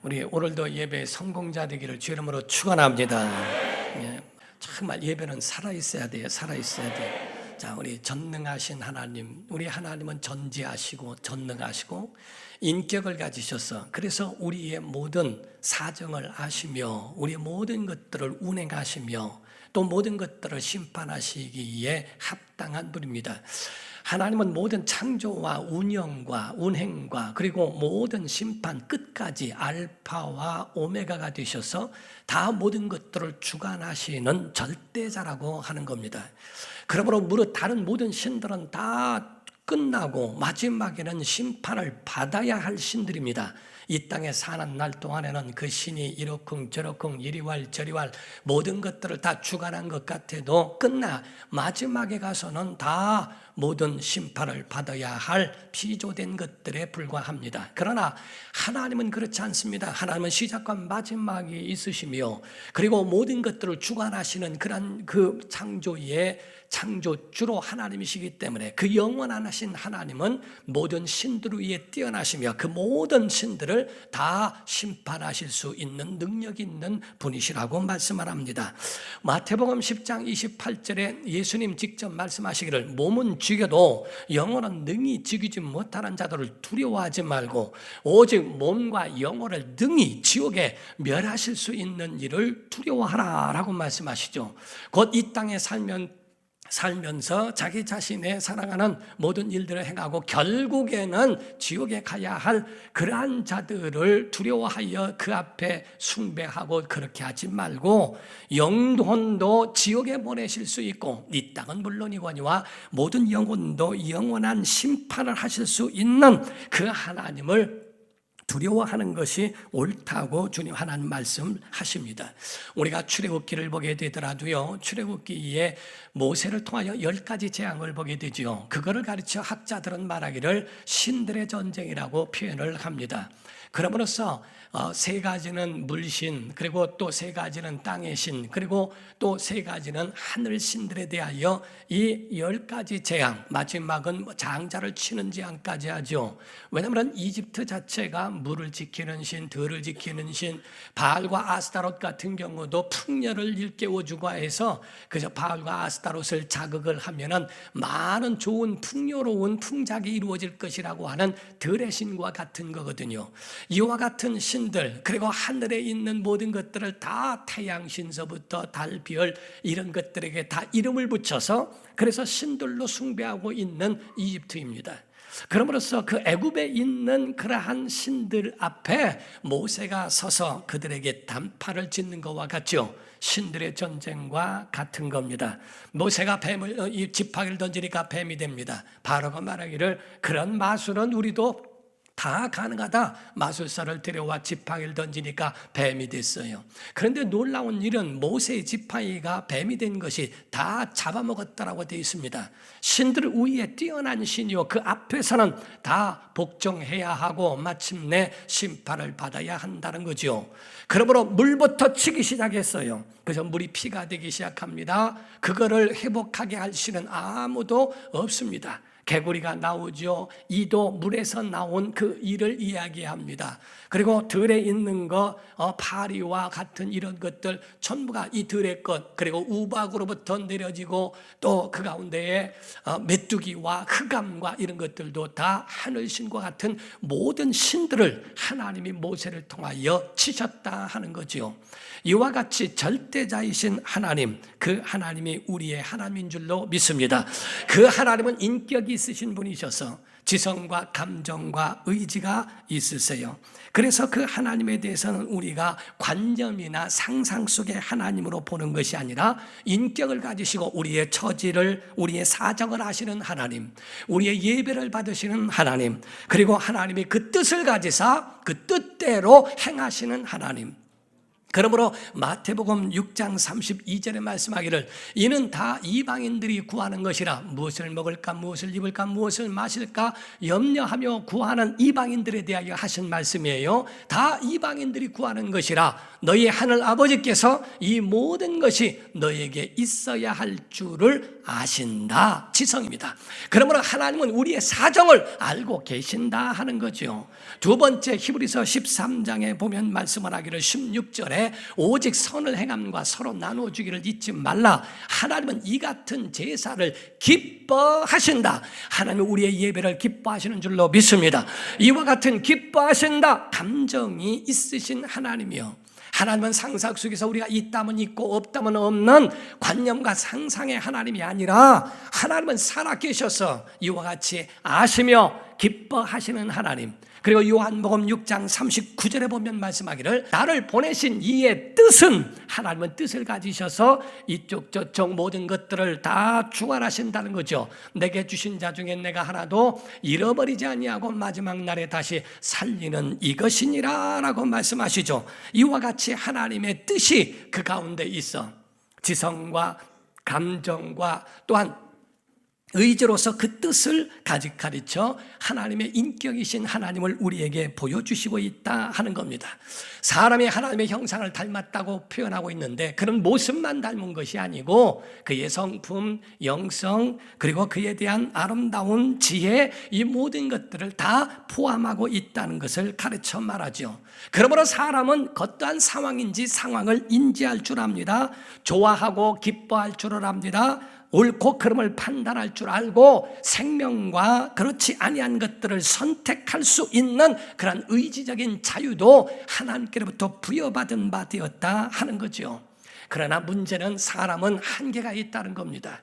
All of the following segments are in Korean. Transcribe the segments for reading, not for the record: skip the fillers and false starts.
우리 오늘도 예배 성공자 되기를 주 이름으로 축원합니다. 정말 예배는 살아있어야 돼요. 살아있어야 돼요. 자, 우리 전능하신 하나님, 우리 하나님은 전지하시고 전능하시고 인격을 가지셔서 그래서 우리의 모든 사정을 아시며 우리의 모든 것들을 운행하시며 또 모든 것들을 심판하시기에 합당한 분입니다. 하나님은 모든 창조와 운영과 운행과 그리고 모든 심판 끝까지 알파와 오메가가 되셔서 다 모든 것들을 주관하시는 절대자라고 하는 겁니다. 그러므로 무릇 다른 모든 신들은 다 끝나고 마지막에는 심판을 받아야 할 신들입니다. 이 땅에 사는 날 동안에는 그 신이 이러쿵 저러쿵 이리왈 저리왈 모든 것들을 다 주관한 것 같아도 끝나 마지막에 가서는 다 모든 심판을 받아야 할 피조된 것들에 불과합니다. 그러나 하나님은 그렇지 않습니다. 하나님은 시작과 마지막이 있으시며 그리고 모든 것들을 주관하시는 그런 그 창조의 창조주로 하나님이시기 때문에 그 영원하신 하나님은 모든 신들 위에 뛰어나시며 그 모든 신들을 다 심판하실 수 있는 능력이 있는 분이시라고 말씀을 합니다. 마태복음 10장 28절에 예수님 직접 말씀하시기를 몸은 죽여도 영혼은 능히 죽이지 못하는 자들을 두려워하지 말고 오직 몸과 영혼을 능히 지옥에 멸하실 수 있는 일을 두려워하라 라고 말씀하시죠. 곧 이 땅에 살면서 자기 자신의 사랑하는 모든 일들을 행하고 결국에는 지옥에 가야 할 그러한 자들을 두려워하여 그 앞에 숭배하고 그렇게 하지 말고 영혼도 지옥에 보내실 수 있고 이 땅은 물론이거니와 모든 영혼도 영원한 심판을 하실 수 있는 그 하나님을 두려워하는 것이 옳다고 주님 하나님 말씀하십니다. 우리가 출애굽기를 보게 되더라도요, 출애굽기에 모세를 통하여 10가지 재앙을 보게 되죠. 그거를 가르쳐 학자들은 말하기를 신들의 전쟁이라고 표현을 합니다. 그러므로써 3가지는 물신, 그리고 또 3가지는 땅의 신, 그리고 또 3가지는 하늘 신들에 대하여 이 10가지 재앙, 마지막은 장자를 치는 재앙까지 하죠. 왜냐하면 이집트 자체가 물을 지키는 신, 들을 지키는 신, 바알과 아스타롯 같은 경우도 풍년을 일깨워주고 해서 그저 바알과 아스타롯을 자극을 하면은 많은 좋은 풍요로운 풍작이 이루어질 것이라고 하는 들의 신과 같은 거거든요. 이와 같은 신들 그리고 하늘에 있는 모든 것들을 다 태양 신서부터 달, 별 이런 것들에게 다 이름을 붙여서 그래서 신들로 숭배하고 있는 이집트입니다. 그러므로써 그 애굽에 있는 그러한 신들 앞에 모세가 서서 그들에게 단파를 짓는 것과 같죠. 신들의 전쟁과 같은 겁니다. 모세가 이 지팡이를 던지니까 뱀이 됩니다. 바로가 말하기를 그런 마술은 우리도 다 가능하다. 마술사를 데려와 지팡이를 던지니까 뱀이 됐어요. 그런데 놀라운 일은 모세의 지팡이가 뱀이 된 것이 다 잡아먹었다라고 되어 있습니다. 신들 위에 뛰어난 신이요 그 앞에서는 다 복종해야 하고 마침내 심판을 받아야 한다는 거죠. 그러므로 물부터 치기 시작했어요. 그래서 물이 피가 되기 시작합니다. 그거를 회복하게 할 신은 아무도 없습니다. 개구리가 나오죠. 이도 물에서 나온 그 일을 이야기합니다. 그리고 들에 있는 거 파리와 같은 이런 것들 전부가 이 들의 것, 그리고 우박으로부터 내려지고 또 그 가운데에 메뚜기와 흑암과 이런 것들도 다 하늘신과 같은 모든 신들을 하나님이 모세를 통하여 치셨다 하는 거죠. 이와 같이 절대자이신 하나님, 그 하나님이 우리의 하나님인 줄로 믿습니다. 그 하나님은 인격이 있으신 분이셔서 지성과 감정과 의지가 있으세요. 그래서 그 하나님에 대해서는 우리가 관념이나 상상 속의 하나님으로 보는 것이 아니라 인격을 가지시고 우리의 처지를, 우리의 사정을 아시는 하나님, 우리의 예배를 받으시는 하나님, 그리고 하나님이 그 뜻을 가지사 그 뜻대로 행하시는 하나님, 그러므로 마태복음 6장 32절에 말씀하기를 이는 다 이방인들이 구하는 것이라 무엇을 먹을까 무엇을 입을까 무엇을 마실까 염려하며 구하는 이방인들에 대하여 하신 말씀이에요. 다 이방인들이 구하는 것이라 너희 하늘 아버지께서 이 모든 것이 너에게 있어야 할 줄을 아신다. 지성입니다. 그러므로 하나님은 우리의 사정을 알고 계신다 하는 거죠. 두 번째 히브리서 13장에 보면 말씀을 하기를 16절에 오직 선을 행함과 서로 나눠주기를 잊지 말라. 하나님은 이 같은 제사를 기뻐하신다. 하나님은 우리의 예배를 기뻐하시는 줄로 믿습니다. 이와 같은 기뻐하신다 감정이 있으신 하나님이요, 하나님은 상상 속에서 우리가 있다면 있고 없다면 없는 관념과 상상의 하나님이 아니라 하나님은 살아계셔서 이와 같이 아시며 기뻐하시는 하나님. 그리고 요한복음 6장 39절에 보면 말씀하기를 나를 보내신 이의 뜻은, 하나님은 뜻을 가지셔서 이쪽 저쪽 모든 것들을 다 주관하신다는 거죠. 내게 주신 자 중에 내가 하나도 잃어버리지 아니하고 마지막 날에 다시 살리는 이것이니라 라고 말씀하시죠. 이와 같이 하나님의 뜻이 그 가운데 있어 지성과 감정과 또한 의지로서 그 뜻을 가르쳐 하나님의 인격이신 하나님을 우리에게 보여주시고 있다 하는 겁니다. 사람이 하나님의 형상을 닮았다고 표현하고 있는데 그런 모습만 닮은 것이 아니고 그의 성품, 영성, 그리고 그에 대한 아름다운 지혜, 이 모든 것들을 다 포함하고 있다는 것을 가르쳐 말하죠. 그러므로 사람은 어떠한 상황인지 상황을 인지할 줄 압니다. 좋아하고 기뻐할 줄을 압니다. 옳고 그름을 판단할 줄 알고 생명과 그렇지 아니한 것들을 선택할 수 있는 그런 의지적인 자유도 하나님께로부터 부여받은 바 되었다 하는 거죠. 그러나 문제는 사람은 한계가 있다는 겁니다.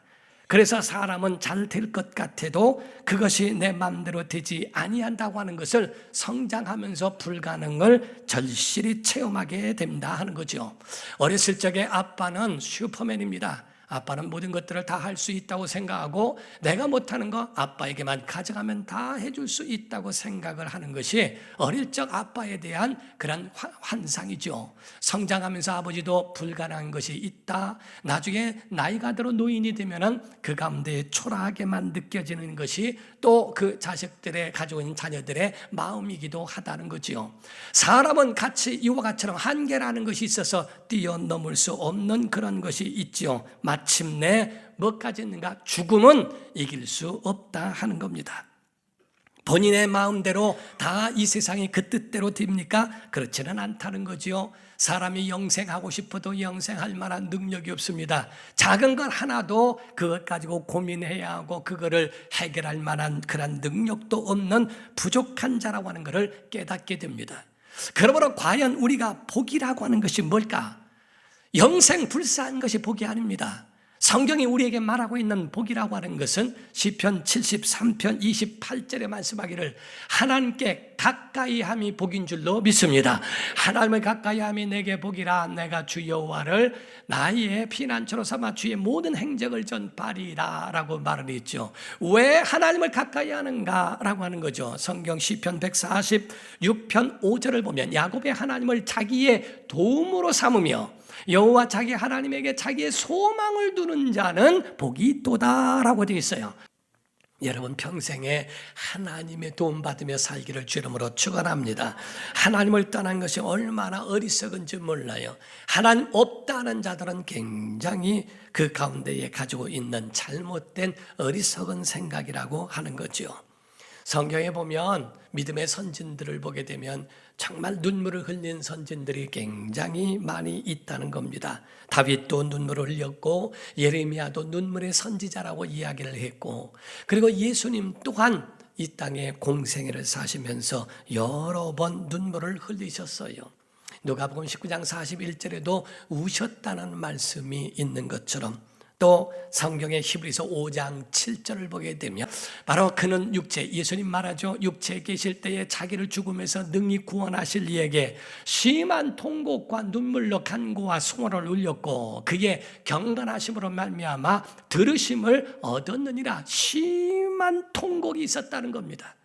그래서 사람은 잘 될 것 같아도 그것이 내 마음대로 되지 아니한다고 하는 것을 성장하면서 불가능을 절실히 체험하게 된다 하는 거죠. 어렸을 적에 아빠는 슈퍼맨입니다. 아빠는 모든 것들을 다 할 수 있다고 생각하고 내가 못하는 거 아빠에게만 가져가면 다 해줄 수 있다고 생각을 하는 것이 어릴 적 아빠에 대한 그런 환상이죠. 성장하면서 아버지도 불가능한 것이 있다. 나중에 나이가 들어 노인이 되면은 그 가운데 초라하게만 느껴지는 것이 또 그 자식들의 가지고 있는 자녀들의 마음이기도 하다는 거지요. 사람은 같이 이와 같이처럼 한계라는 것이 있어서 뛰어넘을 수 없는 그런 것이 있죠. 마침내 뭐까지 있는가? 죽음은 이길 수 없다 하는 겁니다. 본인의 마음대로 다 이 세상이 그 뜻대로 됩니까? 그렇지는 않다는 거지요. 사람이 영생하고 싶어도 영생할 만한 능력이 없습니다. 작은 것 하나도 그것 가지고 고민해야 하고 그거를 해결할 만한 그런 능력도 없는 부족한 자라고 하는 것을 깨닫게 됩니다. 그러므로 과연 우리가 복이라고 하는 것이 뭘까? 영생 불사한 것이 복이 아닙니다. 성경이 우리에게 말하고 있는 복이라고 하는 것은 시편 73편 28절에 말씀하기를 하나님께 가까이함이 복인 줄로 믿습니다. 하나님을 가까이함이 내게 복이라. 내가 주 여호와를 나의 피난처로 삼아 주의 모든 행적을 전파리라 라고 말을 했죠. 왜 하나님을 가까이 하는가 라고 하는 거죠. 성경 시편 146편 5절을 보면 야곱의 하나님을 자기의 도움으로 삼으며 여호와 자기 하나님에게 자기의 소망을 두는 자는 복이 있도다라고 되어 있어요. 여러분 평생에 하나님의 도움받으며 살기를 주 이름으로 축원합니다. 하나님을 떠난 것이 얼마나 어리석은지 몰라요. 하나님 없다는 자들은 굉장히 그 가운데에 가지고 있는 잘못된 어리석은 생각이라고 하는 거죠. 성경에 보면 믿음의 선진들을 보게 되면 정말 눈물을 흘린 선진들이 굉장히 많이 있다는 겁니다. 다윗도 눈물을 흘렸고 예레미야도 눈물의 선지자라고 이야기를 했고, 그리고 예수님 또한 이 땅에 공생애를 사시면서 여러 번 눈물을 흘리셨어요. 누가복음 19장 41절에도 우셨다는 말씀이 있는 것처럼 또 성경의 히브리서 5장 7절을 보게 되면 바로 그는 육체, 예수님 말하죠. 육체에 계실 때에 자기를 죽음에서 능히 구원하실 이에게 심한 통곡과 눈물로 간구와 송호를 울렸고 그의 경건하심으로 말미암아 들으심을 얻었느니라. 심한 통곡이 있었다는 겁니다.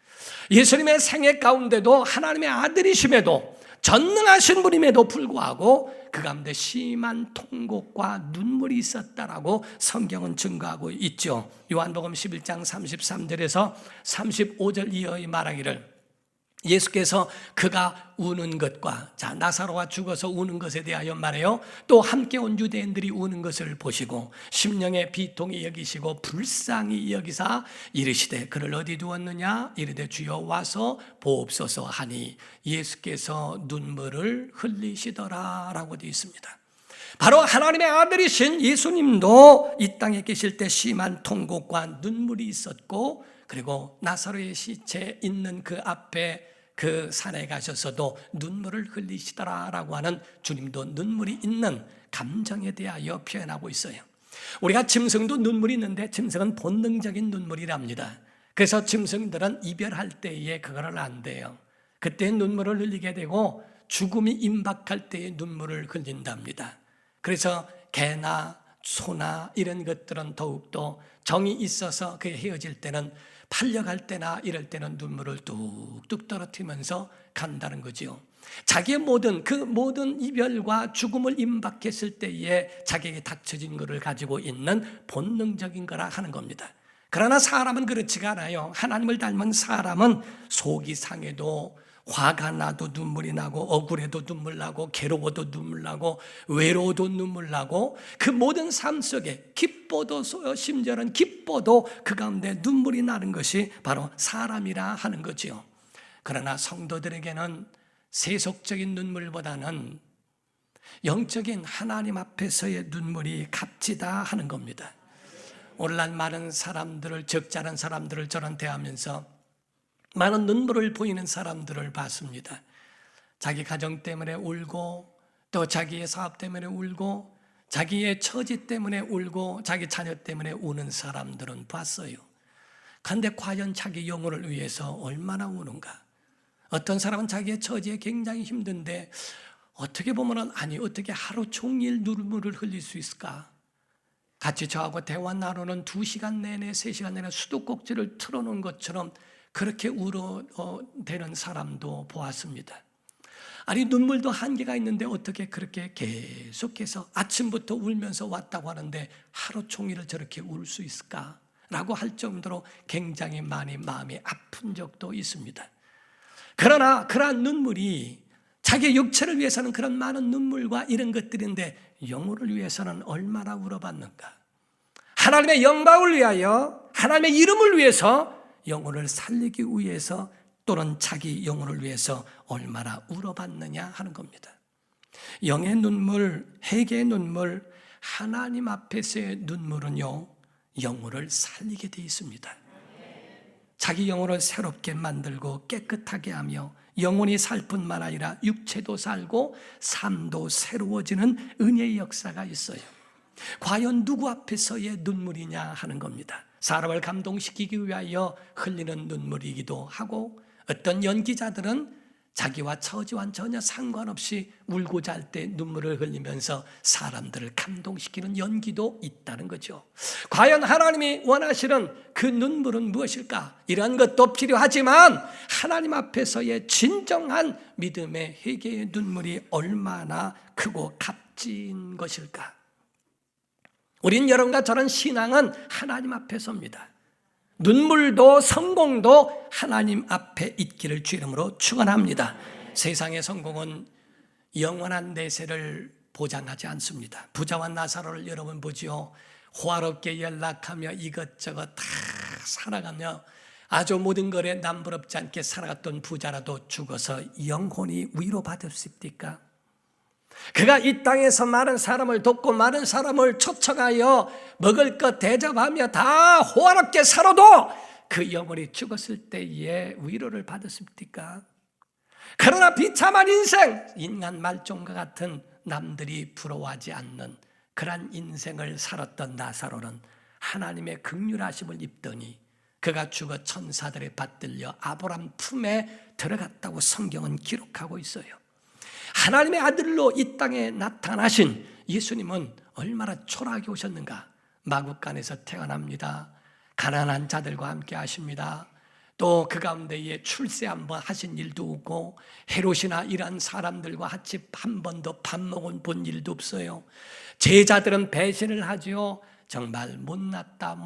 예수님의 생애 가운데도 하나님의 아들이심에도 전능하신 분임에도 불구하고 그 가운데 심한 통곡과 눈물이 있었다라고 성경은 증거하고 있죠. 요한복음 11장 33절에서 35절 이하의 말하기를 예수께서 그가 우는 것과 나사로가 죽어서 우는 것에 대하여 말해요. 또 함께 온 유대인들이 우는 것을 보시고 심령의 비통이 여기시고 불쌍히 여기사 이르시되 그를 어디 두었느냐 이르되 주여 와서 보옵소서 하니 예수께서 눈물을 흘리시더라 라고 되어 있습니다. 바로 하나님의 아들이신 예수님도 이 땅에 계실 때 심한 통곡과 눈물이 있었고, 그리고 나사로의 시체 있는 그 앞에 그 산에 가셔서도 눈물을 흘리시더라라고 하는 주님도 눈물이 있는 감정에 대하여 표현하고 있어요. 우리가 짐승도 눈물이 있는데 짐승은 본능적인 눈물이랍니다. 그래서 짐승들은 이별할 때에 그거를 안 돼요. 그때 눈물을 흘리게 되고 죽음이 임박할 때에 눈물을 흘린답니다. 그래서 개나 소나 이런 것들은 더욱더 정이 있어서 그 헤어질 때는 팔려갈 때나 이럴 때는 눈물을 뚝뚝 떨어뜨리면서 간다는 거지요. 자기의 모든 이별과 죽음을 임박했을 때에 자기에게 닥쳐진 것을 가지고 있는 본능적인 거라 하는 겁니다. 그러나 사람은 그렇지가 않아요. 하나님을 닮은 사람은 속이 상해도, 화가 나도 눈물이 나고, 억울해도 눈물 나고, 괴로워도 눈물 나고, 외로워도 눈물 나고, 그 모든 삶 속에 기뻐도, 심지어는 기뻐도 그 가운데 눈물이 나는 것이 바로 사람이라 하는 거지요. 그러나 성도들에게는 세속적인 눈물보다는 영적인 하나님 앞에서의 눈물이 값지다 하는 겁니다. 오늘날 많은 사람들을, 적잖은 사람들을 저는 대하면서 많은 눈물을 보이는 사람들을 봤습니다. 자기 가정 때문에 울고, 또 자기의 사업 때문에 울고, 자기의 처지 때문에 울고, 자기 자녀 때문에 우는 사람들은 봤어요. 그런데 과연 자기 영혼을 위해서 얼마나 우는가? 어떤 사람은 자기의 처지에 굉장히 힘든데 어떻게 보면은 어떻게 하루 종일 눈물을 흘릴 수 있을까? 같이 저하고 대화 나누는 2시간 내내, 3시간 내내 수도꼭지를 틀어놓은 것처럼 그렇게 울어대는 사람도 보았습니다. 눈물도 한계가 있는데 어떻게 그렇게 계속해서 아침부터 울면서 왔다고 하는데 하루 종일을 저렇게 울 수 있을까? 라고 할 정도로 굉장히 많이 마음이 아픈 적도 있습니다. 그러나 그러한 눈물이 자기의 육체를 위해서는 그런 많은 눈물과 이런 것들인데 영혼을 위해서는 얼마나 울어봤는가? 하나님의 영광을 위하여, 하나님의 이름을 위해서, 영혼을 살리기 위해서, 또는 자기 영혼을 위해서 얼마나 울어봤느냐 하는 겁니다. 영의 눈물, 회개의 눈물, 하나님 앞에서의 눈물은요, 영혼을 살리게 되어 있습니다. 자기 영혼을 새롭게 만들고 깨끗하게 하며 영혼이 살 뿐만 아니라 육체도 살고 삶도 새로워지는 은혜의 역사가 있어요. 과연 누구 앞에서의 눈물이냐 하는 겁니다. 사람을 감동시키기 위하여 흘리는 눈물이기도 하고, 어떤 연기자들은 자기와 처지와 전혀 상관없이 울고자 할 때 눈물을 흘리면서 사람들을 감동시키는 연기도 있다는 거죠. 과연 하나님이 원하시는 그 눈물은 무엇일까? 이런 것도 필요하지만 하나님 앞에서의 진정한 믿음의 회개의 눈물이 얼마나 크고 값진 것일까? 우린 여러분과 저런 신앙은 하나님 앞에서입니다. 눈물도 성공도 하나님 앞에 있기를 주 이름으로 축원합니다. 세상의 성공은 영원한 내세를 보장하지 않습니다. 부자와 나사로를 여러분 보지요. 호화롭게 연락하며 이것저것 다 살아가며 아주 모든 것에 남부럽지 않게 살아갔던 부자라도 죽어서 영혼이 위로받을 수 있습니까? 그가 이 땅에서 많은 사람을 돕고 많은 사람을 초청하여 먹을 것 대접하며 다 호화롭게 살아도 그 영혼이 죽었을 때에 위로를 받았습니까? 그러나 비참한 인생, 인간 말종과 같은 남들이 부러워하지 않는 그러한 인생을 살았던 나사로는 하나님의 긍휼하심을 입더니 그가 죽어 천사들에 받들려 아브람 품에 들어갔다고 성경은 기록하고 있어요. 하나님의 아들로 이 땅에 나타나신 예수님은 얼마나 초라하게 오셨는가? 마구간에서 태어납니다. 가난한 자들과 함께 하십니다. 또 그 가운데에 출세 한번 하신 일도 없고 헤롯이나 이런 사람들과 같이 한 번도 밥 먹은 본 일도 없어요. 제자들은 배신을 하죠. 정말 못났다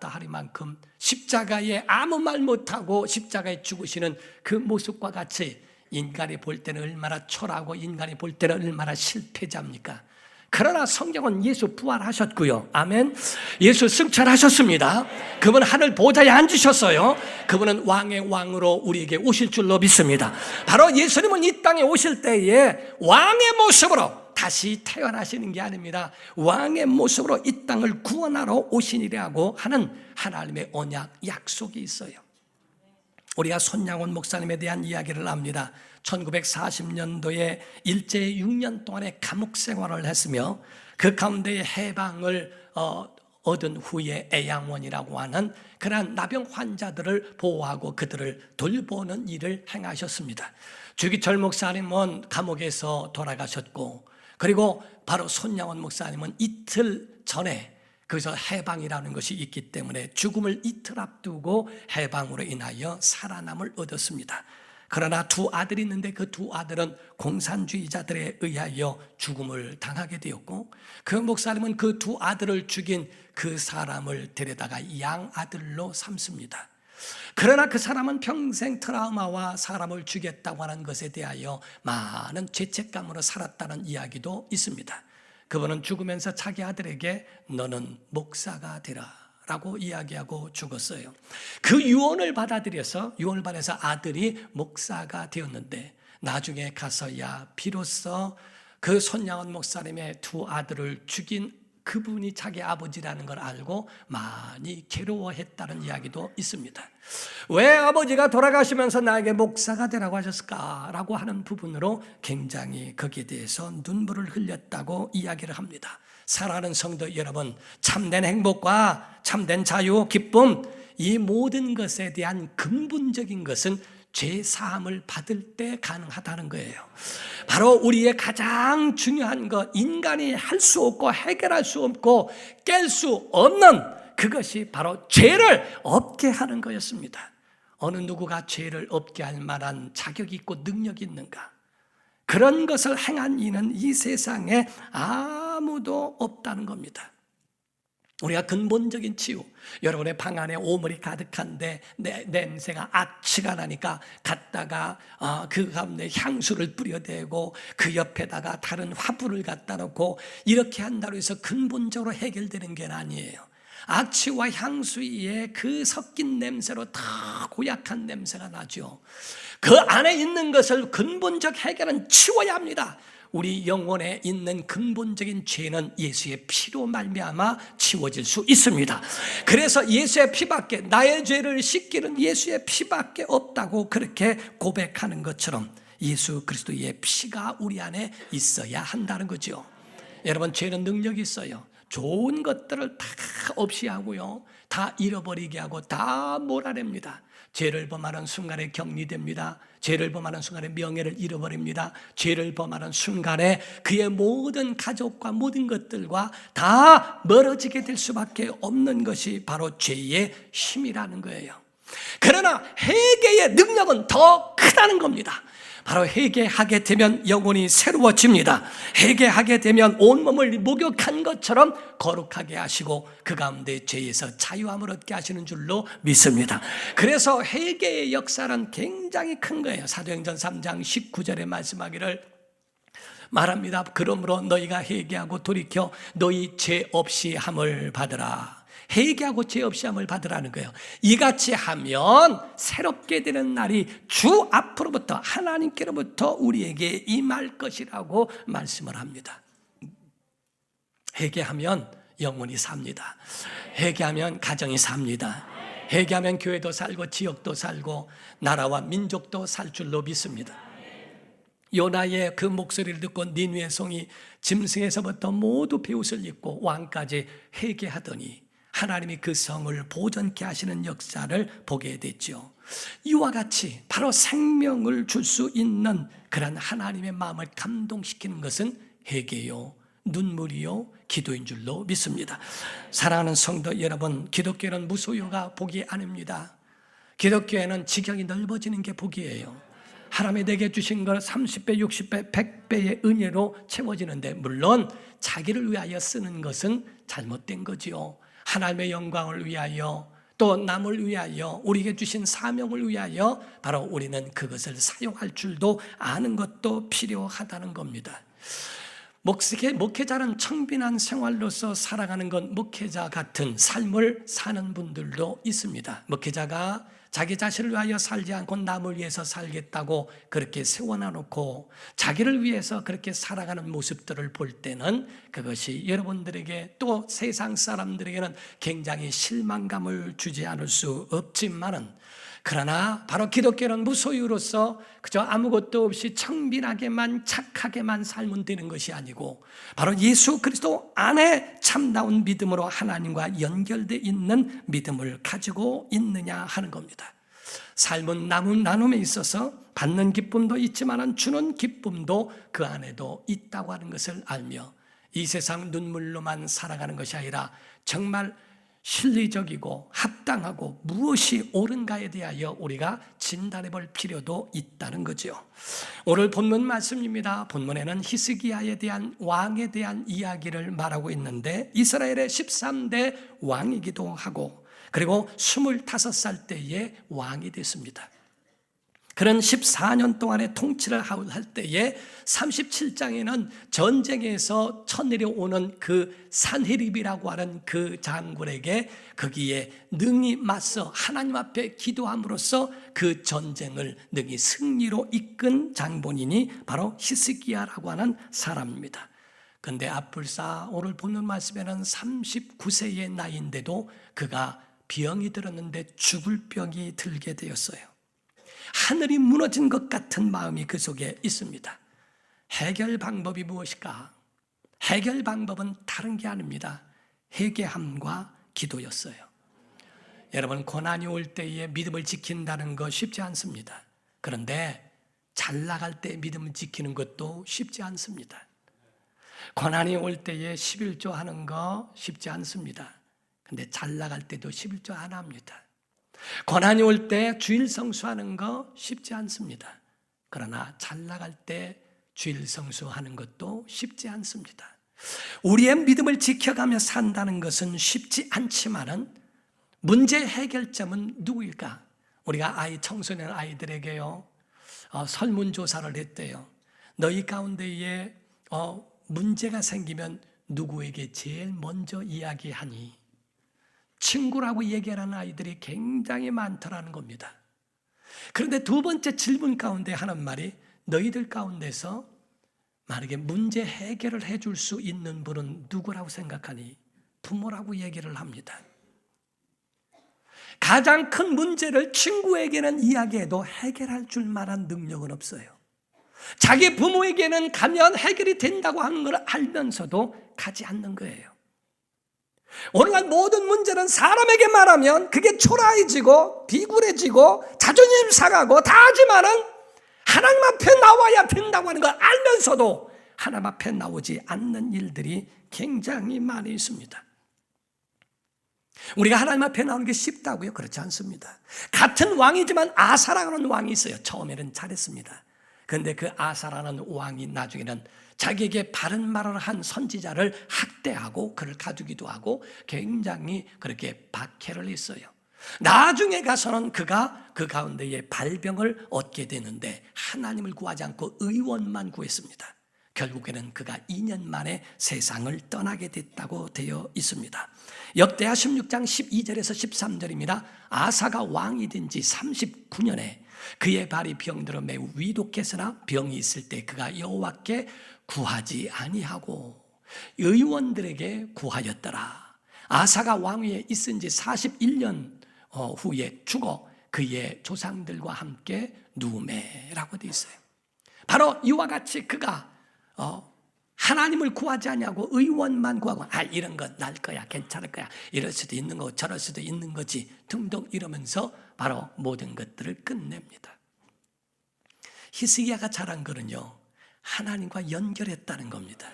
하리만큼 십자가에 아무 말 못하고 십자가에 죽으시는 그 모습과 같이 인간이 볼 때는 얼마나 초라하고 인간이 볼 때는 얼마나 실패자입니까? 그러나 성경은 예수 부활하셨고요. 아멘. 예수 승천하셨습니다. 그분 하늘 보좌에 앉으셨어요. 그분은 왕의 왕으로 우리에게 오실 줄로 믿습니다. 바로 예수님은 이 땅에 오실 때에 왕의 모습으로 다시 태어나시는 게 아닙니다. 왕의 모습으로 이 땅을 구원하러 오시니라고 하는 하나님의 언약 약속이 있어요. 우리가 손양원 목사님에 대한 이야기를 합니다. 1940년도에 일제 6년 동안의 감옥 생활을 했으며 그 가운데 해방을 얻은 후에 애양원이라고 하는 그러한 나병 환자들을 보호하고 그들을 돌보는 일을 행하셨습니다. 주기철 목사님은 감옥에서 돌아가셨고, 그리고 바로 손양원 목사님은 이틀 전에 그래서 해방이라는 것이 있기 때문에 죽음을 이틀 앞두고 해방으로 인하여 살아남을 얻었습니다. 그러나 두 아들이 있는데 그 두 아들은 공산주의자들에 의하여 죽음을 당하게 되었고, 그 목사님은 그 두 아들을 죽인 그 사람을 데려다가 양아들로 삼습니다. 그러나 그 사람은 평생 트라우마와 사람을 죽였다고 하는 것에 대하여 많은 죄책감으로 살았다는 이야기도 있습니다. 그분은 죽으면서 자기 아들에게 너는 목사가 되라 라고 이야기하고 죽었어요. 그 유언을 받아들여서 아들이 목사가 되었는데, 나중에 가서야 비로소 그 손양원 목사님의 두 아들을 죽인 그분이 자기 아버지라는 걸 알고 많이 괴로워했다는 이야기도 있습니다. 왜 아버지가 돌아가시면서 나에게 목사가 되라고 하셨을까라고 하는 부분으로 굉장히 거기에 대해서 눈물을 흘렸다고 이야기를 합니다. 사랑하는 성도 여러분, 참된 행복과 참된 자유, 기쁨, 이 모든 것에 대한 근본적인 것은 죄 사함을 받을 때 가능하다는 거예요. 바로 우리의 가장 중요한 것, 인간이 할 수 없고 해결할 수 없고 깰 수 없는 그것이 바로 죄를 없게 하는 거였습니다. 어느 누구가 죄를 없게 할 만한 자격이 있고 능력이 있는가? 그런 것을 행한 이는 이 세상에 아무도 없다는 겁니다. 우리가 근본적인 치유, 여러분의 방 안에 오물이 가득한데 냄새가 악취가 나니까 갔다가 그 가운데 향수를 뿌려대고 그 옆에다가 다른 화분을 갖다 놓고 이렇게 한다고 해서 근본적으로 해결되는 게 아니에요. 악취와 향수의 그 섞인 냄새로 다 고약한 냄새가 나죠. 그 안에 있는 것을 근본적 해결은 치워야 합니다. 우리 영혼에 있는 근본적인 죄는 예수의 피로 말미암아 치워질 수 있습니다. 그래서 예수의 피밖에, 나의 죄를 씻기는 예수의 피밖에 없다고 그렇게 고백하는 것처럼 예수 그리스도의 피가 우리 안에 있어야 한다는 거죠. 여러분, 죄는 능력이 있어요. 좋은 것들을 다 없이 하고요, 다 잃어버리게 하고 다 몰아냅니다. 죄를 범하는 순간에 격리됩니다. 죄를 범하는 순간에 명예를 잃어버립니다. 죄를 범하는 순간에 그의 모든 가족과 모든 것들과 다 멀어지게 될 수밖에 없는 것이 바로 죄의 힘이라는 거예요. 그러나 회개의 능력은 더 크다는 겁니다. 바로 회개하게 되면 영혼이 새로워집니다. 회개하게 되면 온몸을 목욕한 것처럼 거룩하게 하시고 그 가운데 죄에서 자유함을 얻게 하시는 줄로 믿습니다. 그래서 회개의 역사는 굉장히 큰 거예요. 사도행전 3장 19절에 말씀하기를 말합니다. 그러므로 너희가 회개하고 돌이켜 너희 죄 없이 함을 받으라. 회개하고 죄 없이 함을 받으라는 거예요. 이같이 하면 새롭게 되는 날이 주 앞으로부터 하나님께로부터 우리에게 임할 것이라고 말씀을 합니다. 회개하면 영혼이 삽니다. 회개하면 가정이 삽니다. 회개하면 교회도 살고 지역도 살고 나라와 민족도 살 줄로 믿습니다. 요나의 그 목소리를 듣고 니느웨 성이 짐승에서부터 모두 베옷을 입고 왕까지 회개하더니 하나님이 그 성을 보존케 하시는 역사를 보게 됐죠. 이와 같이 바로 생명을 줄 수 있는 그런 하나님의 마음을 감동시키는 것은 회개요, 눈물이요, 기도인 줄로 믿습니다. 사랑하는 성도 여러분, 기독교는 무소유가 복이 아닙니다. 기독교에는 지경이 넓어지는 게 복이에요. 하나님이 내게 주신 걸 30배, 60배, 100배의 은혜로 채워지는데, 물론 자기를 위하여 쓰는 것은 잘못된 거지요. 하나님의 영광을 위하여, 또 남을 위하여, 우리에게 주신 사명을 위하여 바로 우리는 그것을 사용할 줄도 아는 것도 필요하다는 겁니다. 목회자는 청빈한 생활로서 살아가는 건 목회자 같은 삶을 사는 분들도 있습니다. 목회자가 자기 자신을 위하여 살지 않고 남을 위해서 살겠다고 그렇게 세워놔놓고 자기를 위해서 그렇게 살아가는 모습들을 볼 때는 그것이 여러분들에게 또 세상 사람들에게는 굉장히 실망감을 주지 않을 수 없지만은, 그러나 바로 기독교는 무소유로서 그저 아무것도 없이 청빈하게만 착하게만 살면 되는 것이 아니고, 바로 예수 그리스도 안에 참다운 믿음으로 하나님과 연결되어 있는 믿음을 가지고 있느냐 하는 겁니다. 삶은 나눔에 있어서 받는 기쁨도 있지만 주는 기쁨도 그 안에도 있다고 하는 것을 알며, 이 세상 눈물로만 살아가는 것이 아니라 정말 실리적이고 합당하고 무엇이 옳은가에 대하여 우리가 진단해 볼 필요도 있다는 거죠. 오늘 본문 말씀입니다. 본문에는 히스기야에 대한 왕에 대한 이야기를 말하고 있는데, 이스라엘의 13대 왕이기도 하고 그리고 25살 때에 왕이 됐습니다. 그런 14년 동안의 통치를 할 때에 37장에는 전쟁에서 쳐내려오는 그 산헤립이라고 하는 그 장군에게 거기에 능히 맞서 하나님 앞에 기도함으로써 그 전쟁을 능히 승리로 이끈 장본인이 바로 히스기야라고 하는 사람입니다. 그런데 앞불사 오늘 보는 말씀에는 39세의 나이인데도 그가 병이 들었는데 죽을 병이 들게 되었어요. 하늘이 무너진 것 같은 마음이 그 속에 있습니다. 해결 방법이 무엇일까? 해결 방법은 다른 게 아닙니다. 회개함과 기도였어요. 여러분, 고난이 올 때에 믿음을 지킨다는 거 쉽지 않습니다. 그런데 잘 나갈 때 믿음을 지키는 것도 쉽지 않습니다. 고난이 올 때에 11조 하는 거 쉽지 않습니다. 근데 잘 나갈 때도 11조 안 합니다. 고난이 올 때 주일 성수하는 거 쉽지 않습니다. 그러나 잘 나갈 때 주일 성수하는 것도 쉽지 않습니다. 우리의 믿음을 지켜가며 산다는 것은 쉽지 않지만은 문제 해결점은 누구일까? 우리가 청소년 아이들에게요, 설문조사를 했대요. 너희 가운데에 문제가 생기면 누구에게 제일 먼저 이야기하니? 친구라고 얘기하는 아이들이 굉장히 많더라는 겁니다. 그런데 두 번째 질문 가운데 하는 말이, 너희들 가운데서 만약에 문제 해결을 해줄 수 있는 분은 누구라고 생각하니? 부모라고 얘기를 합니다. 가장 큰 문제를 친구에게는 이야기해도 해결할 줄 만한 능력은 없어요. 자기 부모에게는 가면 해결이 된다고 하는 걸 알면서도 가지 않는 거예요. 오늘날 모든 문제는 사람에게 말하면 그게 초라해지고 비굴해지고 자존심 상하고 다 하지만은 하나님 앞에 나와야 된다고 하는 걸 알면서도 하나님 앞에 나오지 않는 일들이 굉장히 많이 있습니다. 우리가 하나님 앞에 나오는 게 쉽다고요? 그렇지 않습니다. 같은 왕이지만 아사라는 왕이 있어요. 처음에는 잘했습니다. 그런데 그 아사라는 왕이 나중에는 자기에게 바른 말을 한 선지자를 학대하고 그를 가두기도 하고 굉장히 그렇게 박해를 했어요. 나중에 가서는 그가 그 가운데에 발병을 얻게 되는데 하나님을 구하지 않고 의원만 구했습니다. 결국에는 그가 2년 만에 세상을 떠나게 됐다고 되어 있습니다. 역대하 16장 12절에서 13절입니다. 아사가 왕이 된 지 39년에 그의 발이 병들어 매우 위독했으나 병이 있을 때 그가 여호와께 구하지 아니하고 의원들에게 구하였더라. 아사가 왕위에 있은 지 41년 후에 죽어 그의 조상들과 함께 누메라고 되어 있어요. 바로 이와 같이 그가 하나님을 구하지 않냐고 의원만 구하고 이런 거 날 거야, 괜찮을 거야, 이럴 수도 있는 거 저럴 수도 있는 거지 등등 이러면서 바로 모든 것들을 끝냅니다. 히스기야가 잘한 거는요, 하나님과 연결했다는 겁니다.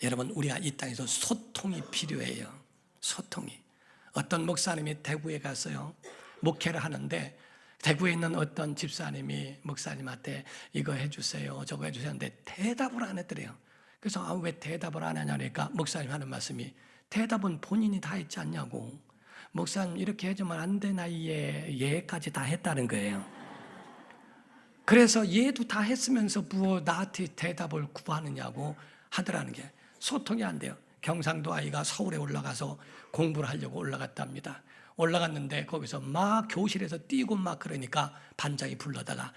여러분, 우리가 이 땅에서 소통이 필요해요. 소통이. 어떤 목사님이 대구에 가서요, 목회를 하는데 대구에 있는 어떤 집사님이 목사님한테 이거 해주세요, 저거 해주세요 하는데 대답을 안 했더래요. 그래서 왜 대답을 안 하냐니까 목사님 하는 말씀이 대답은 본인이 다 했지 않냐고. 목사님 이렇게 해주면 안 되나 얘까지 다 했다는 거예요. 그래서 얘도 다 했으면서 나한테 대답을 구하느냐고 하더라는 게 소통이 안 돼요. 경상도 아이가 서울에 올라가서 공부를 하려고 올라갔답니다. 올라갔는데 거기서 막 교실에서 뛰고 막 그러니까 반장이 불러다가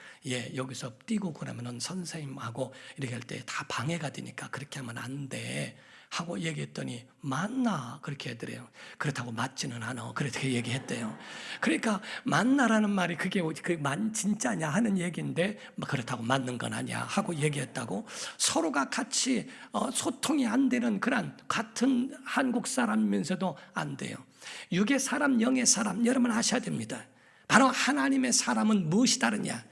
여기서 뛰고 그러면은 선생님하고 이렇게 할 때 다 방해가 되니까 그렇게 하면 안 돼 하고 얘기했더니 맞나 그렇게 하더래요. 그렇다고 맞지는 않아 그렇게 얘기했대요. 그러니까 맞나라는 말이 그게 진짜냐 하는 얘기인데 그렇다고 맞는 건 아니야 하고 얘기했다고. 서로가 같이 소통이 안 되는 그런 같은 한국 사람이면서도 안 돼요. 육의 사람 영의 사람 여러분 아셔야 됩니다. 바로 하나님의 사람은 무엇이 다르냐?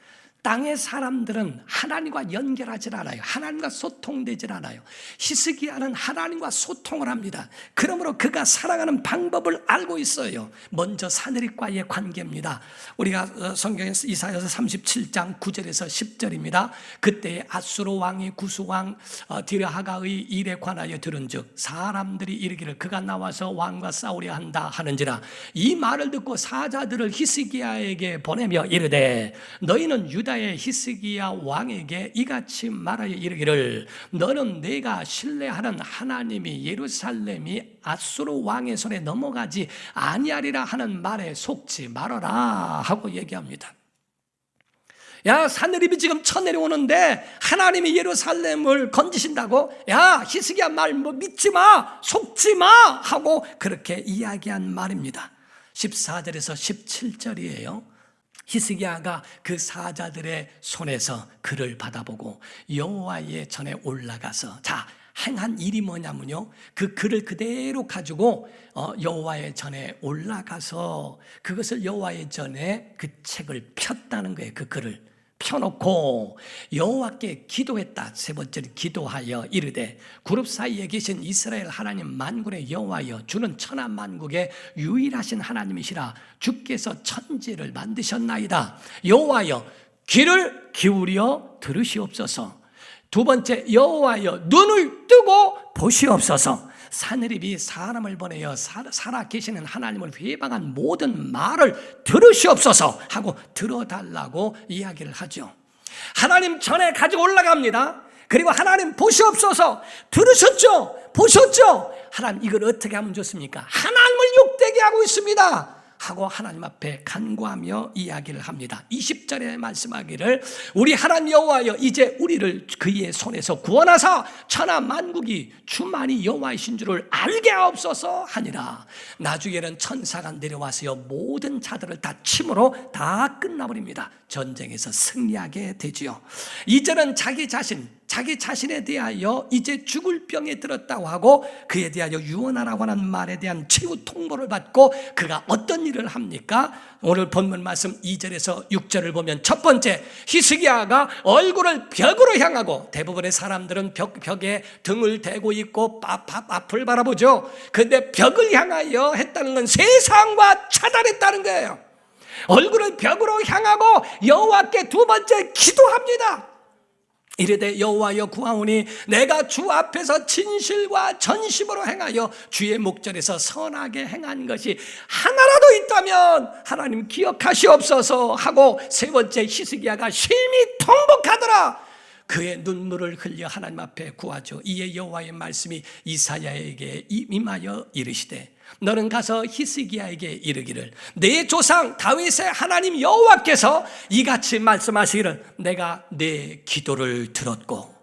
땅의 사람들은 하나님과 연결하지 않아요. 하나님과 소통되지 않아요. 히스기야는 하나님과 소통을 합니다. 그러므로 그가 살아가는 방법을 알고 있어요. 먼저 하늘과의 관계입니다. 우리가 성경에서 이사야서 37장 9절에서 10절입니다. 그때 아수르 왕이 구수왕 디르하가의 일에 관하여 들은즉 사람들이 이르기를 그가 나와서 왕과 싸우려 한다 하는지라. 이 말을 듣고 사자들을 히스기야에게 보내며 이르되 너희는 유다의 히스기야 왕에게 이같이 말하여 이르기를 너는 내가 신뢰하는 하나님이 예루살렘이 아수르 왕의 손에 넘어가지 아니하리라 하는 말에 속지 말아라 하고 얘기합니다. 야, 산느림이 지금 쳐내려오는데 하나님이 예루살렘을 건지신다고? 야, 히스기야 말 믿지 마, 속지 마 하고 그렇게 이야기한 말입니다. 14절에서 17절이에요. 히스기야가 그 사자들의 손에서 글을 받아보고 여호와의 전에 올라가서 행한 일이 뭐냐면요, 그 글을 그대로 가지고 여호와의 전에 올라가서 그것을 여호와의 전에 그 책을 폈다는 거예요. 그 글을 펴놓고 여호와께 기도했다. 세 번째는 기도하여 이르되 그룹 사이에 계신 이스라엘 하나님 만군의 여호와여 주는 천하 만국의 유일하신 하나님이시라. 주께서 천지를 만드셨나이다. 여호와여 귀를 기울여 들으시옵소서. 두 번째, 여호와여 눈을 뜨고 보시옵소서. 산헤립이 사람을 보내어 살아 계시는 하나님을 회방한 모든 말을 들으시옵소서 하고 들어달라고 이야기를 하죠. 하나님 전에 가지고 올라갑니다. 그리고 하나님 보시옵소서. 들으셨죠? 보셨죠? 하나님 이걸 어떻게 하면 좋습니까? 하나님을 욕되게 하고 있습니다 하고 하나님 앞에 간구하며 이야기를 합니다. 20절에 말씀하기를 우리 하나님 여호와여 이제 우리를 그의 손에서 구원하사 천하 만국이 주만이 여호와이신 줄을 알게 하옵소서 하니라. 나중에는 천사가 내려와서요 모든 자들을 다 침으로 다 끝나버립니다. 전쟁에서 승리하게 되지요. 이제는 자기 자신에 대하여 이제 죽을 병에 들었다고 하고 그에 대하여 유언하라고 하는 말에 대한 치유 통보를 받고 그가 어떤 일을 합니까? 오늘 본문 말씀 2절에서 6절을 보면 첫 번째, 히스기야가 얼굴을 벽으로 향하고, 대부분의 사람들은 벽에 등을 대고 있고 앞을 바라보죠. 그런데 벽을 향하여 했다는 건 세상과 차단했다는 거예요. 얼굴을 벽으로 향하고 여호와께 두 번째 기도합니다. 이르되 여호와여 구하오니 내가 주 앞에서 진실과 전심으로 행하여 주의 목전에서 선하게 행한 것이 하나라도 있다면 하나님 기억하시옵소서 하고, 세 번째, 히스기야가 심히 통곡하더라. 그의 눈물을 흘려 하나님 앞에 구하죠. 이에 여호와의 말씀이 이사야에게 임하여 이르시되 너는 가서 히스기야에게 이르기를 내 조상 다윗의 하나님 여호와께서 이같이 말씀하시기를 내가 내 기도를 들었고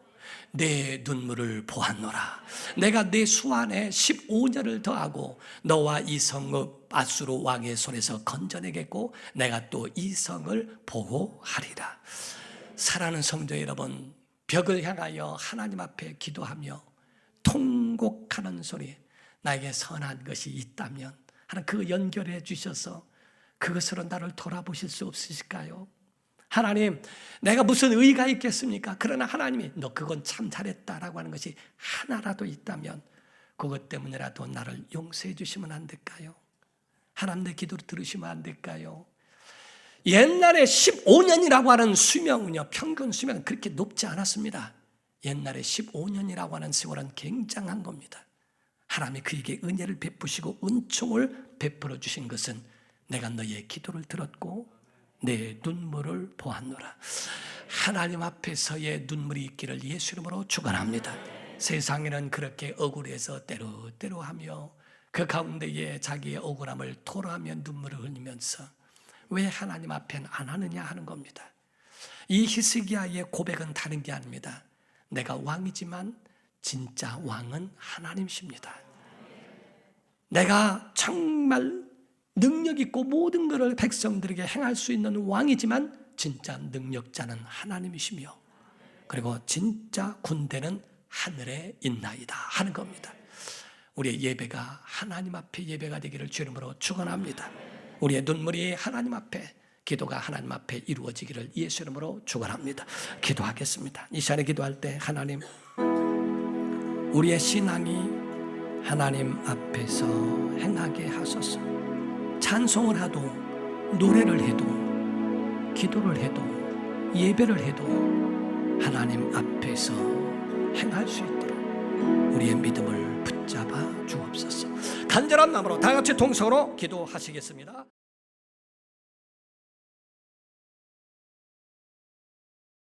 내 눈물을 보았노라. 내가 내 수완에 15년을 더하고 너와 이 성을 아수르 왕의 손에서 건져내겠고 내가 또 이 성을 보호하리라. 사랑하는 성도 여러분, 벽을 향하여 하나님 앞에 기도하며 통곡하는 소리, 나에게 선한 것이 있다면 하나님 그거 연결해 주셔서 그것으로 나를 돌아보실 수 없으실까요? 하나님, 내가 무슨 의의가 있겠습니까? 그러나 하나님이 너 그건 참 잘했다라고 하는 것이 하나라도 있다면 그것 때문에라도 나를 용서해 주시면 안 될까요? 하나님 내 기도를 들으시면 안 될까요? 옛날에 15년이라고 하는 수명은요, 평균 수명은 그렇게 높지 않았습니다. 옛날에 15년이라고 하는 세월은 굉장한 겁니다. 하나님이 그에게 은혜를 베푸시고 은총을 베풀어 주신 것은 내가 너의 기도를 들었고 내 눈물을 보았노라. 하나님 앞에서의 눈물이 있기를 예수 이름으로 축원합니다. 세상에는 그렇게 억울해서 때로하며 그 가운데에 자기의 억울함을 토로하며 눈물을 흘리면서 왜 하나님 앞엔 안 하느냐 하는 겁니다. 이 히스기야의 고백은 다른 게 아닙니다. 내가 왕이지만 진짜 왕은 하나님이십니다. 내가 정말 능력 있고 모든 것을 백성들에게 행할 수 있는 왕이지만 진짜 능력자는 하나님이시며 그리고 진짜 군대는 하늘에 있나이다 하는 겁니다. 우리의 예배가 하나님 앞에 예배가 되기를 주 이름으로 축원합니다. 우리의 눈물이 하나님 앞에, 기도가 하나님 앞에 이루어지기를 예수 이름으로 축원합니다. 기도하겠습니다. 이 시간에 기도할 때 하나님, 우리의 신앙이 하나님 앞에서 행하게 하소서. 찬송을 하도, 노래를 해도, 기도를 해도, 예배를 해도 하나님 앞에서 행할 수 있도록 우리의 믿음을 붙잡아 주옵소서. 간절한 마음으로 다 같이 동성으로 기도하시겠습니다.